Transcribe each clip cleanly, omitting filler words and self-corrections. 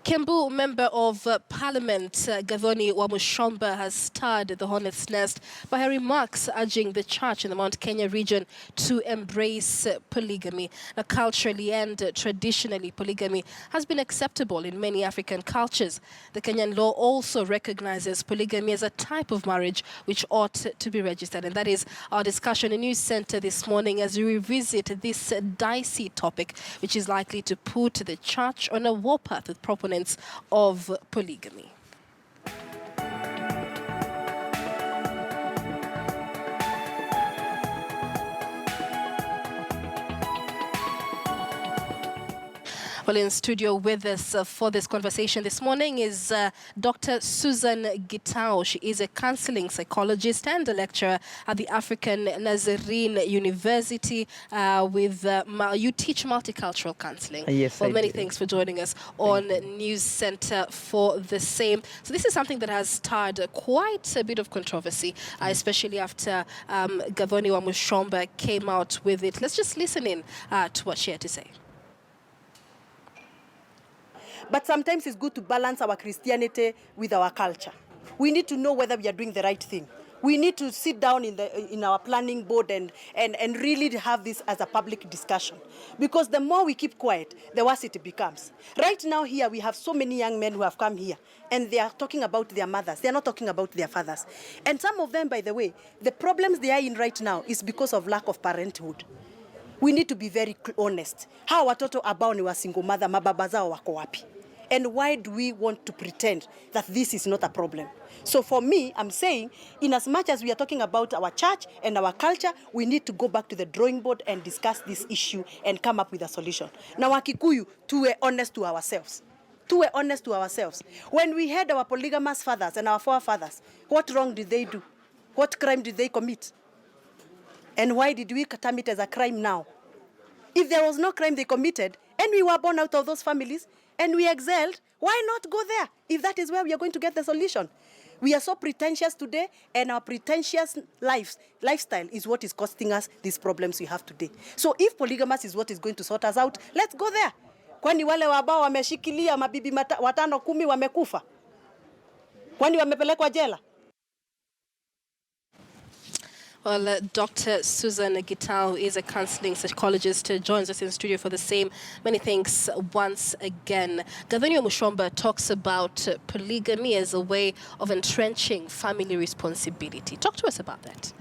Kiambu Member of Parliament Gathoni wa Muchomba has starred the hornet's nest by her remarks urging the church in the Mount Kenya region to embrace polygamy. Now, culturally and traditionally, polygamy has been acceptable in many African cultures. The Kenyan law also recognizes polygamy as a type of marriage which ought to be registered. And that is our discussion in News Center this morning as we revisit this dicey topic, which is likely to put the church on a warpath with proponents of polygamy. Well, in studio with us for this conversation this morning is Dr. Susan Gitao. She is a counseling psychologist and a lecturer at the African Nazarene University. You teach multicultural counseling. Yes, well, many do. thanks for joining us on News Center for the same. So this is something that has stirred quite a bit of controversy, especially after Gathoni wa Muchomba came out with it. Let's just listen in to what she had to say. But sometimes it's good to balance our Christianity with our culture. We need to know whether we are doing the right thing. We need to sit down in our planning board and really have this as a public discussion. Because the more we keep quiet, the worse it becomes. Right now here, we have so many young men who have come here, and they are talking about their mothers. They are not talking about their fathers. And some of them, by the way, the problems they are in right now is because of lack of parenthood. We need to be very honest. Hawa watoto ambao ni wa single mother, mababa zao wako wapi? And why do we want to pretend that this is not a problem? So for me, I'm saying, in as much as we are talking about our church and our culture, we need to go back to the drawing board and discuss this issue and come up with a solution. Now, Wakikuyu, tuwe honest to ourselves. Tuwe honest to ourselves. When we had our polygamous fathers and our forefathers, what wrong did they do? What crime did they commit? And why did we term it as a crime now? If there was no crime they committed, and we were born out of those families, and we excelled, why not go there if that is where we are going to get the solution? We are so pretentious today, and our pretentious lifestyle is what is costing us these problems we have today. So if polygamous is what is going to sort us out, let's go there. Kwani wale wabao wameshikilia mabibi watano 10 wamekufa? Kwani wamepelekwa jela? Well, Dr. Susan Gitao is a counseling psychologist, joins us in studio for the same. Many thanks once again. Gathoni wa Muchomba talks about polygamy as a way of entrenching family responsibility. Talk to us about that.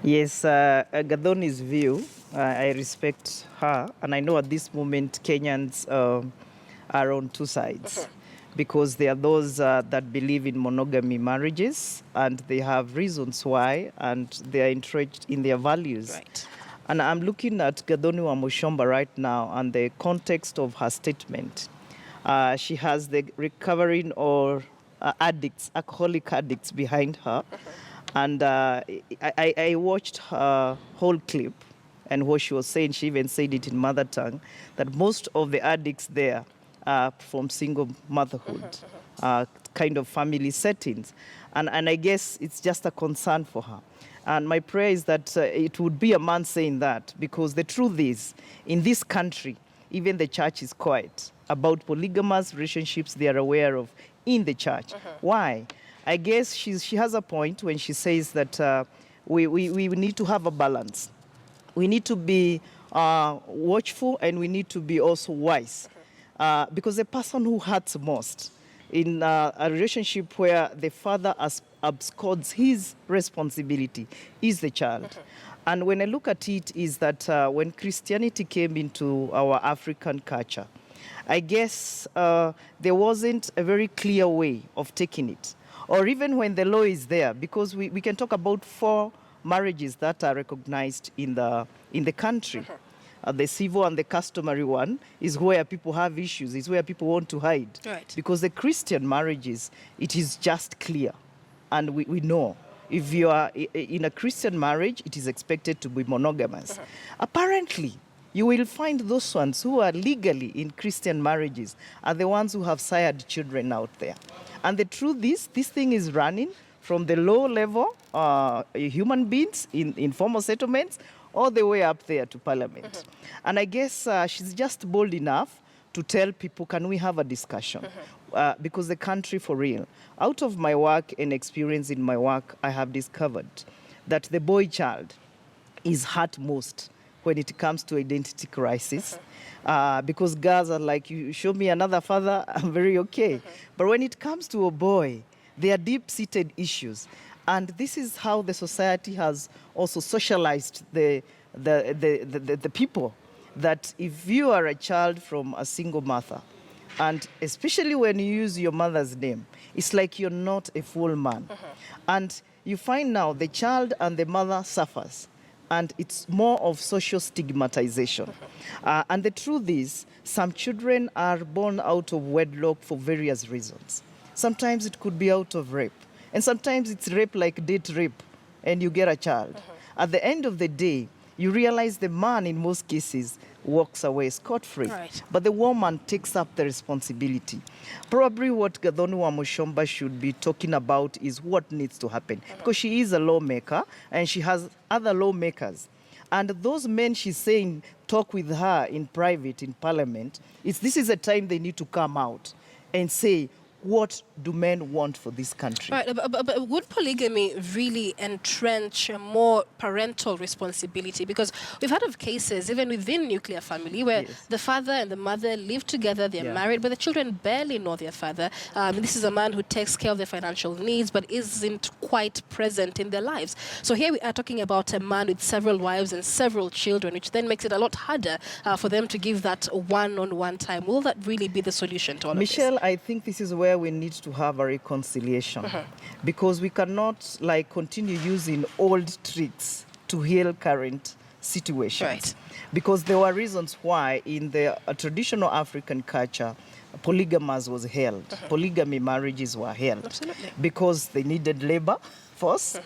Yes, Gathoni's view, I respect her, and I know at this moment Kenyans are on two sides. Because there are those that believe in monogamy marriages, and they have reasons why, and they are entrenched in their values. Right. And I'm looking at Gathoni wa Muchomba right now and the context of her statement. She has the recovering or addicts, alcoholic addicts behind her. And I watched her whole clip, and what she was saying, she even said it in mother tongue, that most of the addicts there from single motherhood, kind of family settings. And I guess it's just a concern for her. And my prayer is that it would be a man saying that, because the truth is, in this country, even the church is quiet about polygamous relationships they are aware of in the church. Why? I guess she has a point when she says that we need to have a balance. We need to be watchful, and we need to be also wise. Because the person who hurts most in a relationship where the father absconds his responsibility is the child. And when I look at it, is that when Christianity came into our African culture, I guess there wasn't a very clear way of taking it. Or even when the law is there, because we can talk about 4 marriages that are recognized in the country. The civil and the customary one is where people have issues, is where people want to hide. Right. Because the Christian marriages, it is just clear. And we know, if you are in a Christian marriage, it is expected to be monogamous. Apparently, you will find those ones who are legally in Christian marriages are the ones who have sired children out there. And the truth is, this thing is running from the low level human beings in informal settlements all the way up there to parliament. And I guess she's just bold enough to tell people, can we have a discussion? Because the country, for real, out of my work and experience in my work, I have discovered that the boy child is hurt most when it comes to identity crisis. Because girls are like, you show me another father, I'm very okay. But when it comes to a boy, there are deep-seated issues. And this is how the society has also socialized the people, that if you are a child from a single mother, and especially when you use your mother's name, it's like you're not a full man. And you find now the child and the mother suffers, and it's more of social stigmatization. And the truth is, some children are born out of wedlock for various reasons. Sometimes it could be out of rape, and sometimes it's rape like date rape, and you get a child. At the end of the day, you realize the man in most cases walks away scot-free. Right. But the woman takes up the responsibility. Probably what Gathoni wa Muchomba should be talking about is what needs to happen. Because she is a lawmaker and she has other lawmakers. And those men she's saying talk with her in private, in parliament, this is a time they need to come out and say, what do men want for this country? Right, but would polygamy really entrench more parental responsibility? Because we've heard of cases, even within nuclear family, where the father and the mother live together, they're married, but the children barely know their father. This is a man who takes care of their financial needs, but isn't quite present in their lives. So here we are talking about a man with several wives and several children, which then makes it a lot harder for them to give that one-on-one time. Will that really be the solution to all of this? Michelle, I think this is where we need to have a reconciliation, because we cannot continue using old tricks to heal current situations. Right. Because there were reasons why in the traditional African culture, polygamous was held. Polygamy marriages were held. Absolutely. Because they needed labor force.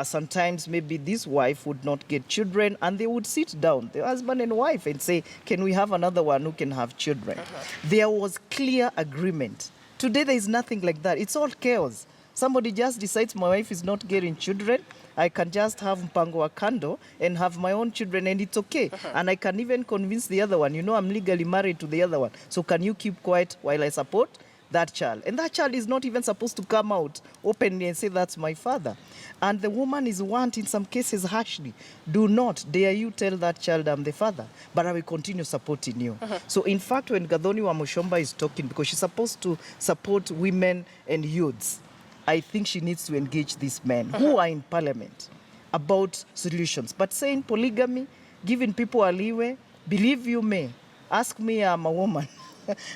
Sometimes maybe this wife would not get children, and they would sit down, the husband and wife, and say, can we have another one who can have children? There was clear agreement. Today, there is nothing like that. It's all chaos. Somebody just decides my wife is not getting children. I can just have mpango wa kando and have my own children, and it's okay. And I can even convince the other one, I'm legally married to the other one. So can you keep quiet while I support that child? And that child is not even supposed to come out openly and say, that's my father. And the woman is warned in some cases harshly. Do not dare you tell that child I'm the father, but I will continue supporting you. So in fact, when Gathoni wa Muchomba is talking, because she's supposed to support women and youths, I think she needs to engage these men who are in parliament about solutions. But saying polygamy, giving people a leeway, believe you me, ask me, I'm a woman.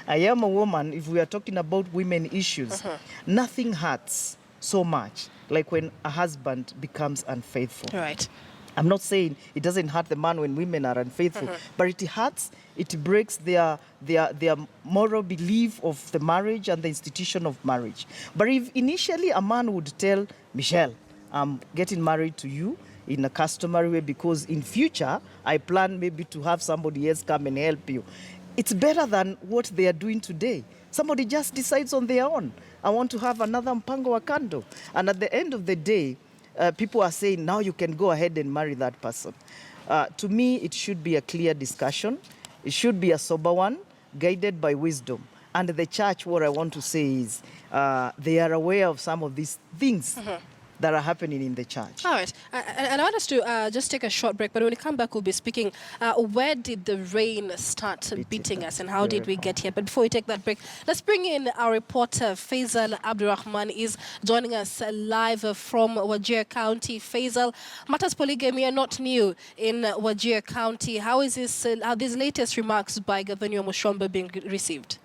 I am a woman. If we are talking about women issues, nothing hurts so much like when a husband becomes unfaithful. Right. I'm not saying it doesn't hurt the man when women are unfaithful, but it hurts, it breaks their moral belief of the marriage and the institution of marriage. But if initially a man would tell Michelle, I'm getting married to you in a customary way because in future I plan maybe to have somebody else come and help you, it's better than what they are doing today. Somebody just decides on their own, I want to have another mpango wa kando. And at the end of the day, people are saying, now you can go ahead and marry that person. To me, it should be a clear discussion. It should be a sober one, guided by wisdom. And the church, what I want to say is, they are aware of some of these things that are happening in the church. All right. And I want us to just take a short break, but when we come back, we'll be speaking, where did the rain start beating us and how did we get here? But before we take that break, let's bring in our reporter, Faisal Abdurrahman, is joining us live from Wajir County. Faisal, matters polygamy are not new in Wajir County. How is this, how these latest remarks by Gathoni wa Muchomba being received?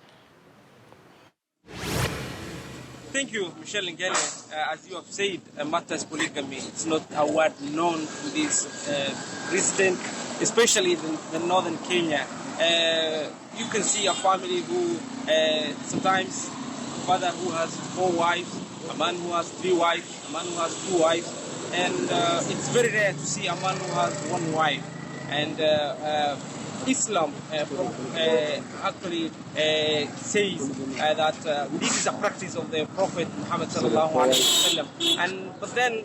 Thank you, Michelle Ngele. As you have said, matters polygamy, it's not a word known to this resident, especially in the northern Kenya. You can see a family who sometimes a father who has 4 wives, a man who has 3 wives, a man who has 2 wives, and it's very rare to see a man who has 1 wife. And Islam actually says that this is a practice of the Prophet Muhammad sallallahu alaihi wasallam. But then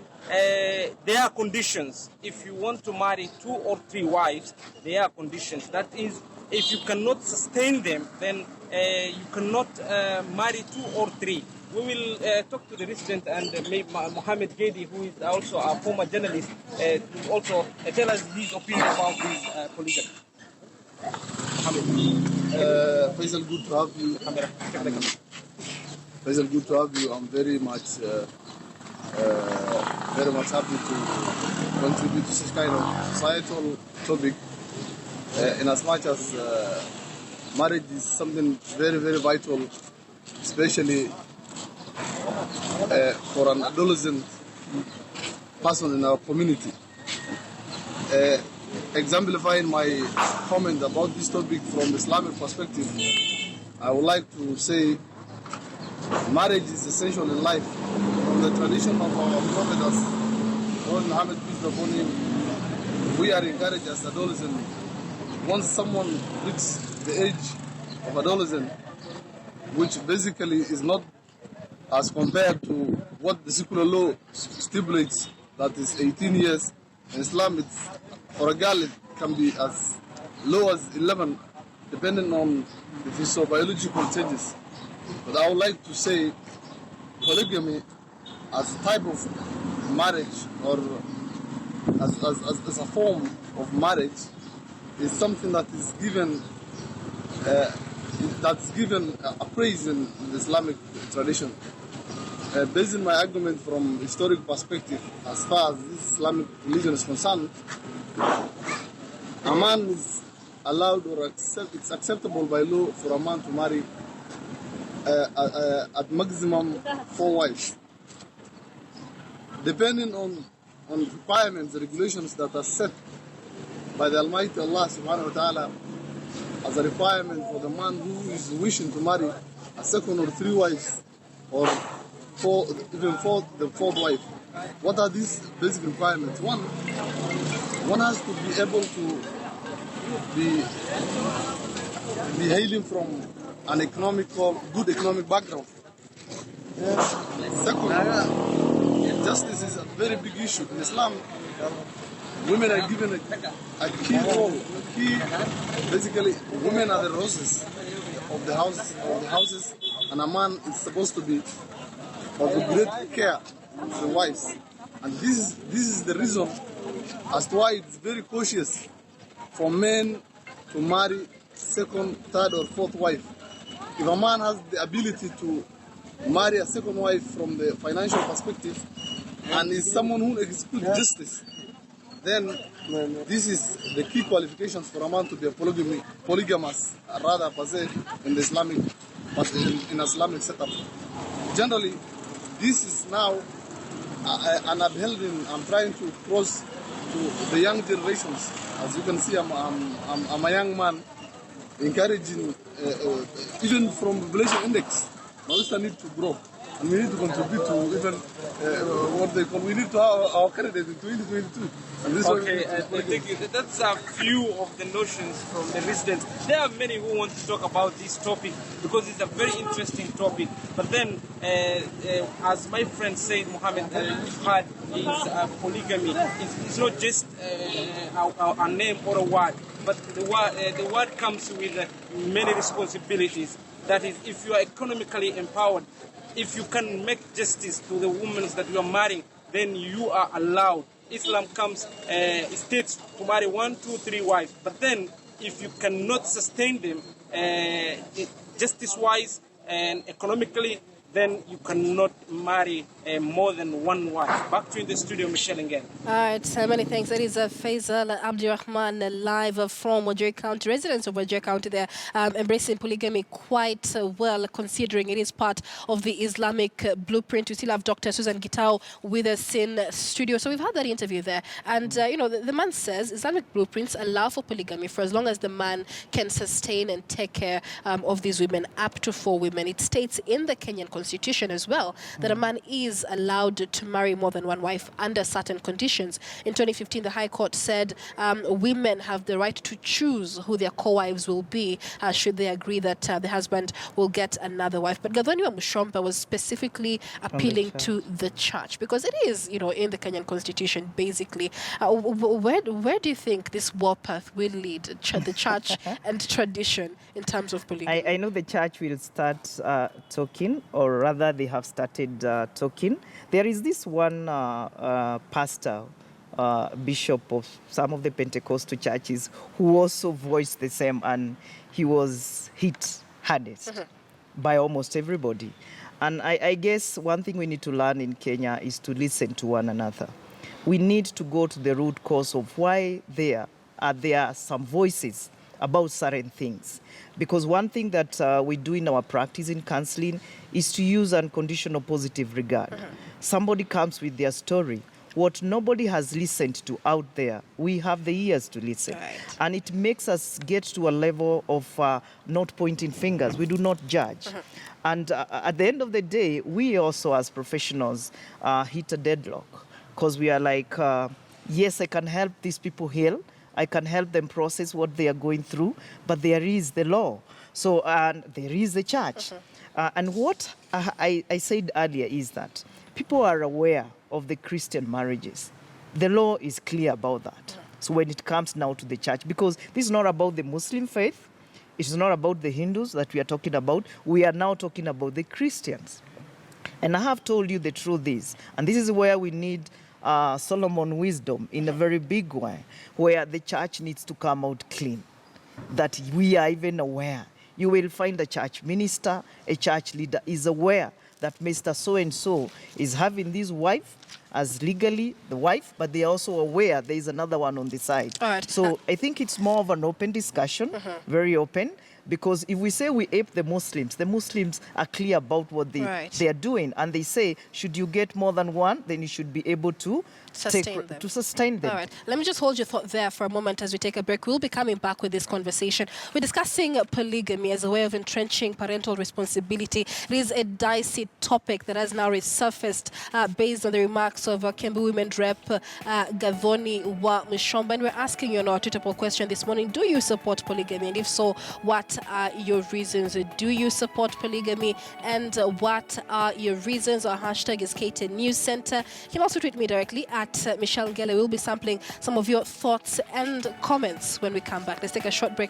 there are conditions. If you want to marry 2 or 3 wives, there are conditions. That is, if you cannot sustain them, then you cannot marry 2 or 3. We will talk to the resident and maybe Mohammed Gedi, who is also a former journalist, to also tell us his opinion about this polygamy. Faisal, good to have you. Faisal, good to have you. I'm very much happy to contribute to such kind of societal topic. In as much as marriage is something very, very vital, especially for an adolescent person in our community. Exemplifying my comment about this topic from Islamic perspective, I would like to say marriage is essential in life. From the tradition of our Prophet Muhammad, peace be upon him, we are encouraged as adolescents. Once someone reaches the age of adolescent, which basically is not as compared to what the secular law stipulates, that is 18 years. In Islam, it's, for a girl, it can be as low as 11, depending on the physiobiological changes. But I would like to say polygamy as a type of marriage, or as a form of marriage, is something that is given a praise in the Islamic tradition. Based on my argument from historic perspective, as far as this Islamic religion is concerned, a man is allowed, or it's acceptable by law for a man to marry at maximum 4 wives. Depending on requirements, the regulations that are set by the Almighty Allah subhanahu wa ta'ala as a requirement for the man who is wishing to marry a 2nd or 3 wives, or even the 4th wife. What are these basic requirements? One has to be able to be hailing from an good economic background. Second, justice is a very big issue. In Islam, women are given a key role. Basically, women are the roses of the houses, and a man is supposed to be of great care of the wives. And this is the reason as to why it's very cautious for men to marry 2nd, 3rd, or 4th wife. If a man has the ability to marry a 2nd wife from the financial perspective, and is someone who executes justice, then this is the key qualifications for a man to be a polygamous, rather per se, in the Islamic setup. Generally, this is now an uphelding. I'm trying to cross to the young generations. As you can see, I'm a young man, encouraging, even from population index, Malaysia need to grow. And we need to contribute to even what they call, we need to have our candidate in 2022. And this okay, thank you. That's a few of the notions from the residents. There are many who want to talk about this topic because it's a very interesting topic. But then, as my friend said, Mohammed, we've had is polygamy. It's not just a name or a word, but the word comes with many responsibilities. That is, if you are economically empowered, if you can make justice to the women that you are marrying, then you are allowed. Islam states to marry 1, 2, 3 wives. But then, if you cannot sustain them justice-wise and economically, then you cannot marry more than 1 wife. Back to you in the studio, Michelle again. All right, so many thanks. That is Faisal Abdirahman live from Wajir County. Residents of Wajir County, they're embracing polygamy quite well, considering it is part of the Islamic blueprint. We still have Dr. Susan Gitao with us in studio. So we've had that interview there. And, the man says Islamic blueprints allow for polygamy for as long as the man can sustain and take care of these women, up to 4 women. It states in the Kenyan constitution as well, that a man is allowed to marry more than one wife under certain conditions. In 2015, the High Court said women have the right to choose who their co-wives will be should they agree that the husband will get another wife. But Gathoni wa Muchomba was specifically appealing to the church, because it is, in the Kenyan constitution, basically. Where do you think this warpath will lead, the church and tradition, in terms of polygamy? I know the church will start talking, or rather they have started talking. There is this one pastor, bishop of some of the Pentecostal churches, who also voiced the same, and he was hit hardest by almost everybody. And I guess one thing we need to learn in Kenya is to listen to one another. We need to go to the root cause of why there are some voices about certain things. Because one thing that we do in our practice in counseling is to use unconditional positive regard. Somebody comes with their story. What nobody has listened to out there, we have the ears to listen. Right. And it makes us get to a level of not pointing fingers. We do not judge. And at the end of the day, we also as professionals hit a deadlock. Because we are like, yes, I can help these people heal. I can help them process what they are going through. But there is the law. So, and there is the church. And what I said earlier is that people are aware of the Christian marriages. The law is clear about that. So when it comes now to the church, because this is not about the Muslim faith, it is not about the Hindus that we are talking about. We are now talking about the Christians. And I have told you the truth is, and this is where we need Solomon wisdom in a very big way, where the church needs to come out clean, that we are even aware. You will find a church minister, a church leader is aware that Mr. So-and-so is having this wife as legally the wife, but they are also aware there is another one on the side. All right. So I think it's more of an open discussion, very open, because if we say we ape the Muslims are clear about what they are doing, and they say, should you get more than one, then you should be able to sustain them. All right. Let me just hold your thought there for a moment as we take a break. We'll be coming back with this conversation. We're discussing polygamy as a way of entrenching parental responsibility. It is a dicey topic that has now resurfaced based on the remarks of Kiambu Women Rep Gathoni wa Muchomba. And we're asking you on our Twitter poll question this morning, do you support polygamy? And if so, what are your reasons? Do you support polygamy? And what are your reasons? Our hashtag is KTN News Center. You can also tweet me directly at Michelle Ngele. We'll be sampling some of your thoughts and comments when we come back. Let's take a short break now.